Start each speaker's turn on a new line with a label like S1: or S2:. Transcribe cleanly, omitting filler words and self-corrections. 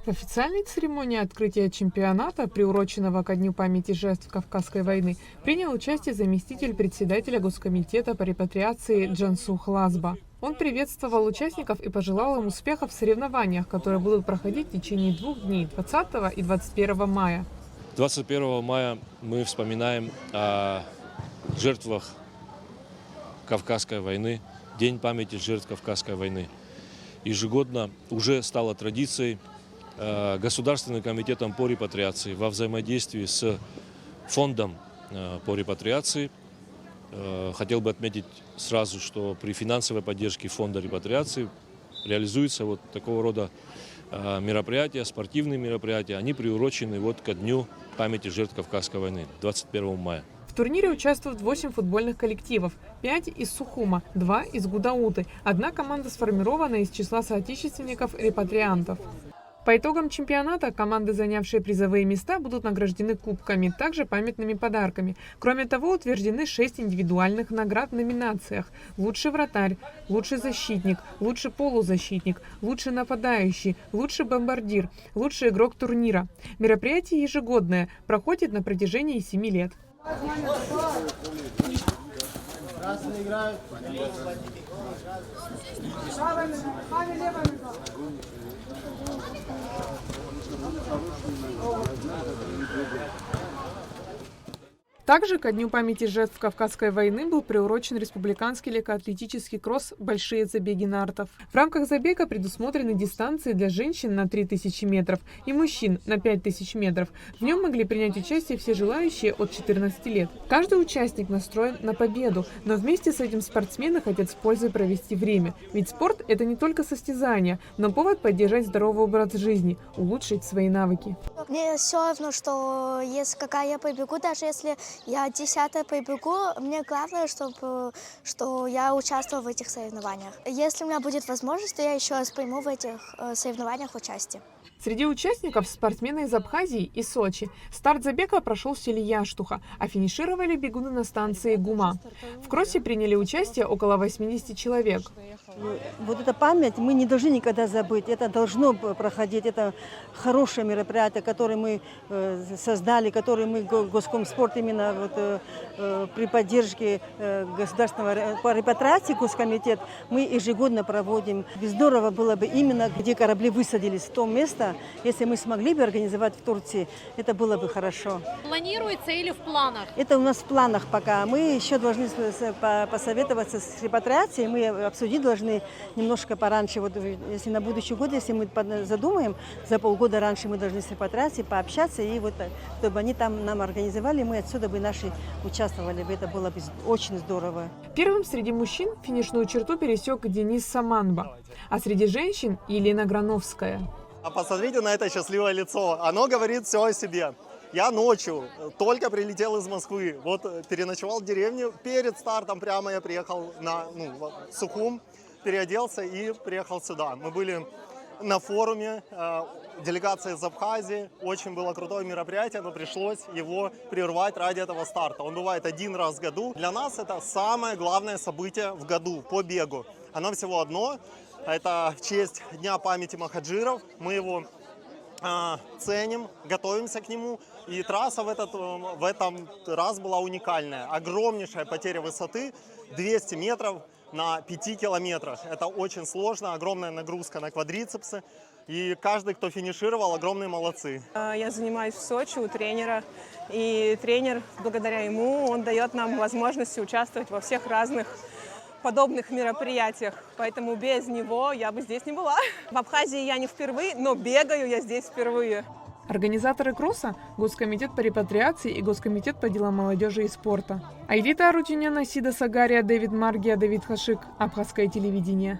S1: В официальной церемонии открытия чемпионата, приуроченного ко Дню памяти жертв Кавказской войны, принял участие заместитель председателя Госкомитета по репатриации Джансух Лазба. Он приветствовал участников и пожелал им успехов в соревнованиях, которые будут проходить в течение 2 дней, 20 и 21 мая.
S2: 21 мая мы вспоминаем о жертвах Кавказской войны, День памяти жертв Кавказской войны. Ежегодно уже стало традицией Государственным комитетом по репатриации во взаимодействии с фондом по репатриации. Хотел бы отметить сразу, что при финансовой поддержке фонда репатриации реализуются вот такого рода мероприятия, спортивные мероприятия. Они приурочены ко Дню памяти жертв Кавказской войны, 21 мая.
S1: В турнире участвуют 8 футбольных коллективов, 5 из Сухума, 2 из Гудауты. Одна команда сформирована из числа соотечественников-репатриантов. По итогам чемпионата команды, занявшие призовые места, будут награждены кубками, также памятными подарками. Кроме того, утверждены 6 индивидуальных наград в номинациях: лучший вратарь, лучший защитник, лучший полузащитник, лучший нападающий, лучший бомбардир, лучший игрок турнира. Мероприятие ежегодное, проходит на протяжении 7 лет. Также ко Дню памяти жертв Кавказской войны был приурочен республиканский легкоатлетический кросс «Большие забеги нартов». В рамках забега предусмотрены дистанции для женщин на 3000 метров и мужчин на 5000 метров. В нем могли принять участие все желающие от 14 лет. Каждый участник настроен на победу, но вместе с этим спортсмены хотят с пользой провести время. Ведь спорт – это не только состязание, но повод поддержать здоровый образ жизни, улучшить свои навыки.
S3: Мне все равно, что если какая я побегу, даже если я 10-я побегу, мне главное, что я участвовала в этих соревнованиях. Если у меня будет возможность, то я еще раз приму в этих соревнованиях участие.
S1: Среди участников спортсмены из Абхазии и Сочи. Старт забега прошел в селе Яштуха, а финишировали бегуны на станции Гума. В кроссе приняли участие около 80 человек.
S4: Вот эта память мы не должны никогда забыть. Это должно проходить. Это хорошее мероприятие, которое мы создали, которое мы Госкомспорт именно при поддержке государственного по репатриации Госкомитет мы ежегодно проводим. Здорово было бы именно, где корабли высадились, в том месте. Если мы смогли бы организовать в Турции, это было бы хорошо.
S5: Планируется или в планах?
S4: Это у нас в планах пока. Мы еще должны посоветоваться с репатриацией. Мы обсудить должны немножко пораньше. Вот если на будущий год, если мы задумаем, за полгода раньше мы должны с репатриацией пообщаться, и вот чтобы они там нам организовали, мы отсюда бы наши участвовали бы. Это было бы очень здорово.
S1: Первым среди мужчин финишную черту пересек Денис Саманба, а среди женщин – Елена Грановская.
S6: Посмотрите на это счастливое лицо. Оно говорит все о себе. Я ночью только прилетел из Москвы. Вот переночевал в деревне. Перед стартом прямо я приехал в Сухум, переоделся и приехал сюда. Мы были на форуме делегации из Абхазии. Очень было крутое мероприятие, но пришлось его прервать ради этого старта. Он бывает 1 раз в году. Для нас это самое главное событие в году по бегу. Оно всего одно. Это в честь Дня памяти махаджиров. Мы его ценим, готовимся к нему. И трасса в этом раз была уникальная. Огромнейшая потеря высоты, 200 метров на 5 километрах. Это очень сложно, огромная нагрузка на квадрицепсы. И каждый, кто финишировал, огромные молодцы.
S7: Я занимаюсь в Сочи у тренера. И тренер, благодаря ему, он дает нам возможность участвовать во всех разных подобных мероприятиях, поэтому без него я бы здесь не была. В Абхазии я не впервые, но бегаю я здесь впервые.
S1: Организаторы кросса – Госкомитет по репатриации и Госкомитет по делам молодежи и спорта. Айлита Арутюняна, Сида Сагария, Дэвид Маргия, Давид Хашик. Абхазское телевидение.